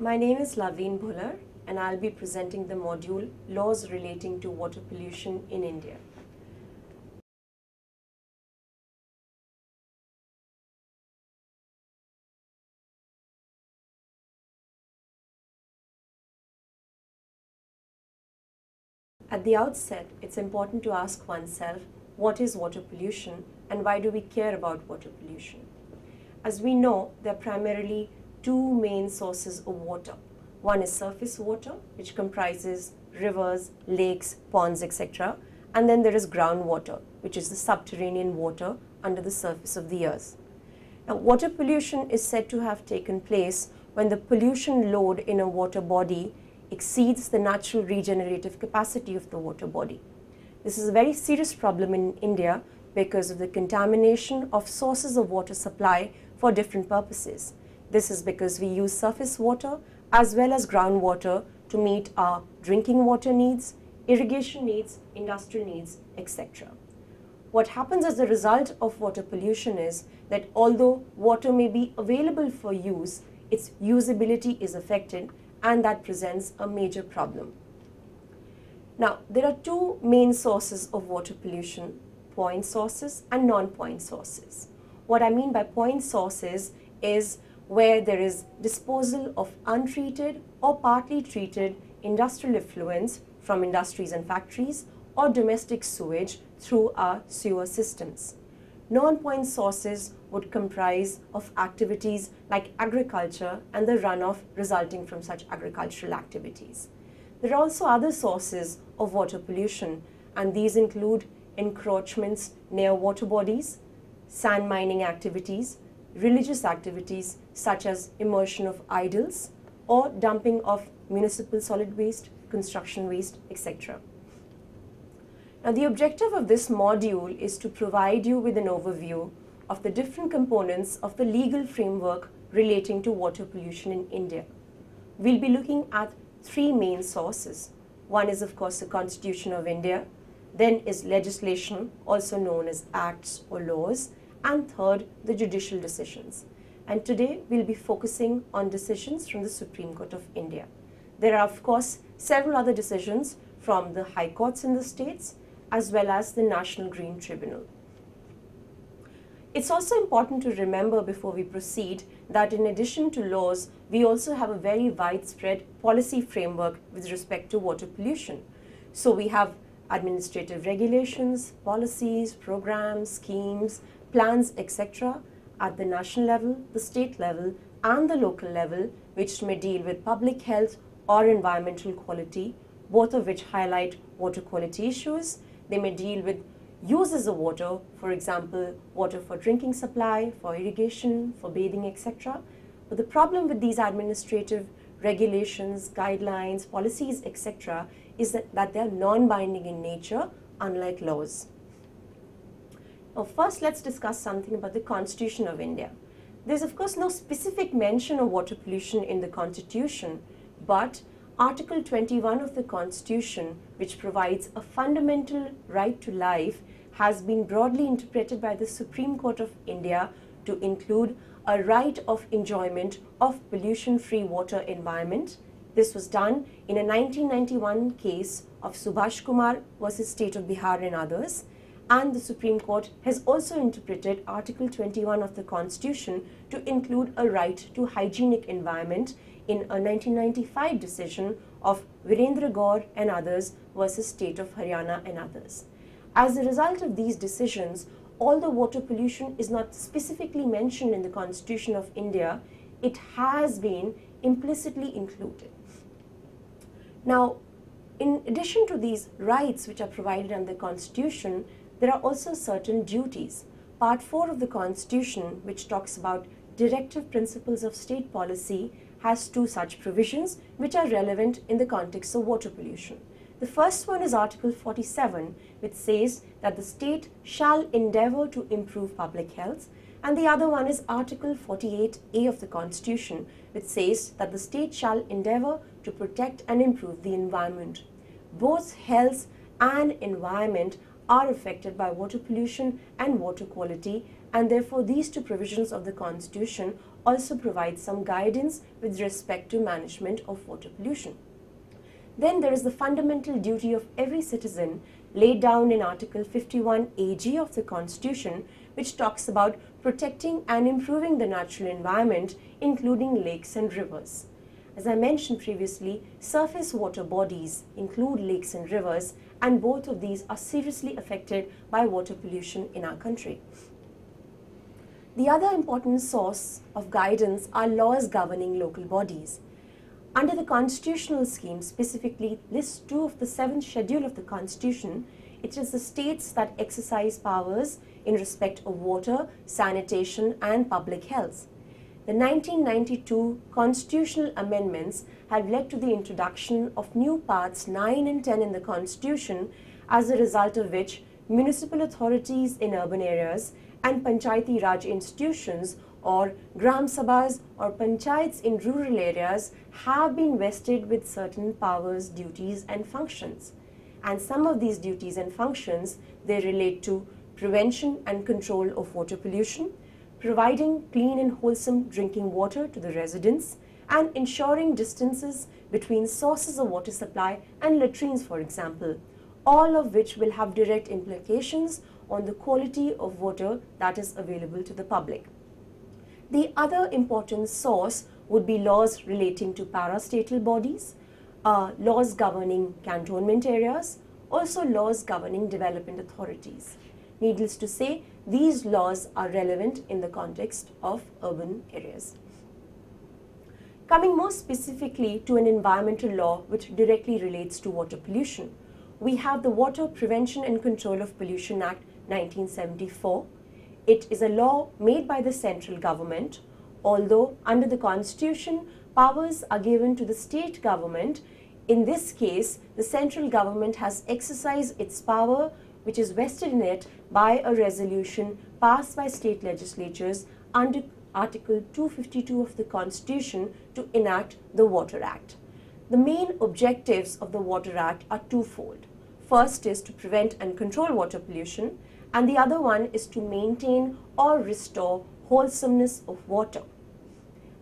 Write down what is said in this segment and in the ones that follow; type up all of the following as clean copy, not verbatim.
My name is Laveen Bhular and I'll be presenting the module Laws Relating to Water Pollution in India. At the outset, it's important to ask oneself, what is water pollution and why do we care about water pollution? As we know, there are primarily two main sources of water. One is surface water, which comprises rivers, lakes, ponds, etc. And then there is groundwater, which is the subterranean water under the surface of the earth. Now, water pollution is said to have taken place when the pollution load in a water body exceeds the natural regenerative capacity of the water body. This is a very serious problem in India because of the contamination of sources of water supply for different purposes. This is because we use surface water as well as groundwater to meet our drinking water needs, irrigation needs, industrial needs, etc. What happens as a result of water pollution is that although water may be available for use, its usability is affected, and that presents a major problem. Now, there are two main sources of water pollution: point sources and non-point sources. What I mean by point sources is where there is disposal of untreated or partly treated industrial effluents from industries and factories or domestic sewage through our sewer systems. Non-point sources would comprise of activities like agriculture and the runoff resulting from such agricultural activities. There are also other sources of water pollution, and these include encroachments near water bodies, sand mining activities, religious activities such as immersion of idols or dumping of municipal solid waste, construction waste, etc. Now, the objective of this module is to provide you with an overview of the different components of the legal framework relating to water pollution in India. We'll be looking at three main sources. One is, of course, the Constitution of India, then is legislation, also known as acts or laws, and third, the judicial decisions. And today, we'll be focusing on decisions from the Supreme Court of India. There are, of course, several other decisions from the high courts in the states, as well as the National Green Tribunal. It's also important to remember before we proceed that in addition to laws, we also have a very widespread policy framework with respect to water pollution. So we have administrative regulations, policies, programs, schemes, plans, etc. at the national level, the state level, and the local level, which may deal with public health or environmental quality, both of which highlight water quality issues. They may deal with uses of water, for example, water for drinking supply, for irrigation, for bathing, etc. But the problem with these administrative regulations, guidelines, policies, etc. is that they are non-binding in nature, unlike laws. Now, first, let's discuss something about the Constitution of India. There's, of course, no specific mention of water pollution in the Constitution, but Article 21 of the Constitution, which provides a fundamental right to life, has been broadly interpreted by the Supreme Court of India to include a right of enjoyment of pollution-free water environment. This was done in a 1991 case of Subhash Kumar versus State of Bihar and others. And the Supreme Court has also interpreted Article 21 of the Constitution to include a right to hygienic environment in a 1995 decision of Virendra Gaur and others versus State of Haryana and others. As a result of these decisions, although water pollution is not specifically mentioned in the Constitution of India, it has been implicitly included. Now, in addition to these rights which are provided under the Constitution, there are also certain duties. Part 4 of the Constitution, which talks about directive principles of state policy, has two such provisions which are relevant in the context of water pollution. The first one is Article 47, which says that the state shall endeavour to improve public health, and the other one is Article 48A of the Constitution, which says that the state shall endeavour to protect and improve the environment. Both health and environment are affected by water pollution and water quality, and therefore these two provisions of the Constitution also provides some guidance with respect to management of water pollution. Then there is the fundamental duty of every citizen laid down in Article 51 AG of the Constitution, which talks about protecting and improving the natural environment, including lakes and rivers. As I mentioned previously, surface water bodies include lakes and rivers, and both of these are seriously affected by water pollution in our country. The other important source of guidance are laws governing local bodies. Under the constitutional scheme, specifically List 2 of the 7th schedule of the Constitution, it is the states that exercise powers in respect of water, sanitation and public health. The 1992 constitutional amendments had led to the introduction of new parts 9 and 10 in the Constitution, as a result of which municipal authorities in urban areas and Panchayati Raj institutions or Gram Sabhas or Panchayats in rural areas have been vested with certain powers, duties and functions. And some of these duties and functions, they relate to prevention and control of water pollution, providing clean and wholesome drinking water to the residents, and ensuring distances between sources of water supply and latrines, for example, all of which will have direct implications on the quality of water that is available to the public. The other important source would be laws relating to parastatal bodies, laws governing cantonment areas, also laws governing development authorities. Needless to say, these laws are relevant in the context of urban areas. Coming more specifically to an environmental law which directly relates to water pollution, we have the Water Prevention and Control of Pollution Act 1974. It is a law made by the central government, although under the Constitution, powers are given to the state government. In this case, the central government has exercised its power, which is vested in it by a resolution passed by state legislatures under Article 252 of the Constitution to enact the Water Act. The main objectives of the Water Act are twofold. First is to prevent and control water pollution, and the other one is to maintain or restore wholesomeness of water.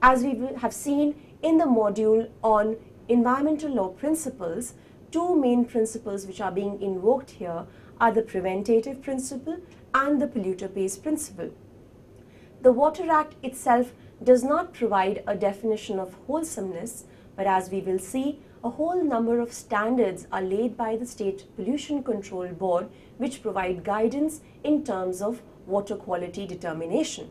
As we have seen in the module on environmental law principles, two main principles which are being invoked here are the preventative principle and the polluter pays principle. The Water Act itself does not provide a definition of wholesomeness, but as we will see, a whole number of standards are laid by the State Pollution Control Board which provide guidance in terms of water quality determination.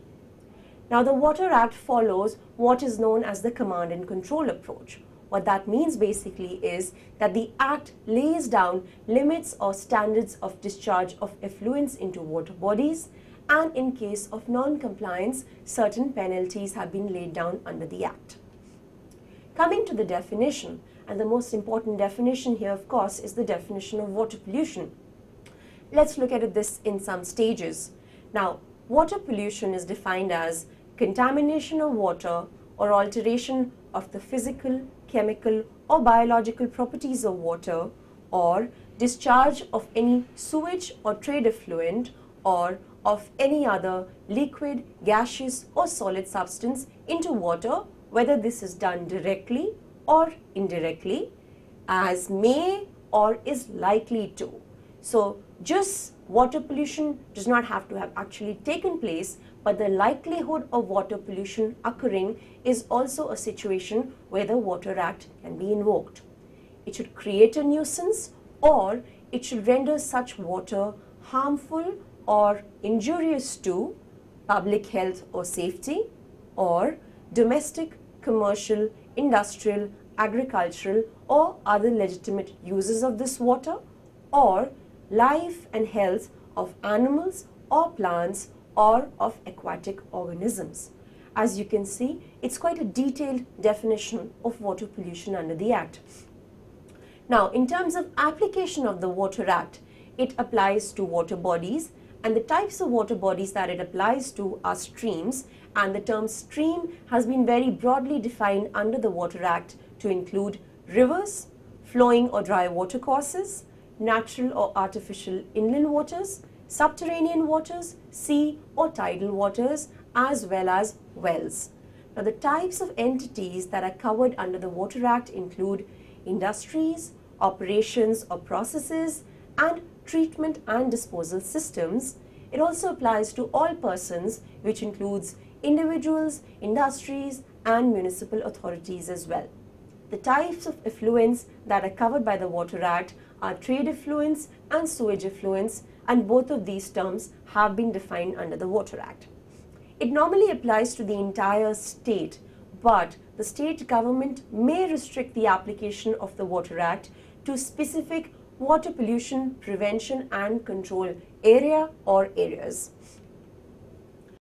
Now, the Water Act follows what is known as the command and control approach. What that means basically is that the Act lays down limits or standards of discharge of effluents into water bodies, and in case of non-compliance, certain penalties have been laid down under the Act. Coming to the definition, and the most important definition here, of course, is the definition of water pollution. Let's look at this in some stages. Now, water pollution is defined as contamination of water or alteration of the physical, chemical or biological properties of water, or discharge of any sewage or trade effluent or of any other liquid, gaseous or solid substance into water, whether this is done directly or indirectly, as may or is likely to. So just water pollution does not have to have actually taken place, but the likelihood of water pollution occurring is also a situation where the Water Act can be invoked. It should create a nuisance, or it should render such water harmful or injurious to public health or safety, or domestic, commercial, industrial, agricultural or other legitimate uses of this water, or life and health of animals or plants or of aquatic organisms. As you can see, it's quite a detailed definition of water pollution under the Act. Now, in terms of application of the Water Act, it applies to water bodies, and the types of water bodies that it applies to are streams, and the term stream has been very broadly defined under the Water Act to include rivers, flowing or dry watercourses, natural or artificial inland waters, subterranean waters, sea or tidal waters, as well as wells. Now, the types of entities that are covered under the Water Act include industries, operations or processes, and treatment and disposal systems. It also applies to all persons, which includes individuals, industries, and municipal authorities as well. The types of effluents that are covered by the Water Act are trade effluents and sewage effluents, and both of these terms have been defined under the Water Act. It normally applies to the entire state, but the state government may restrict the application of the Water Act to specific water pollution prevention and control area or areas.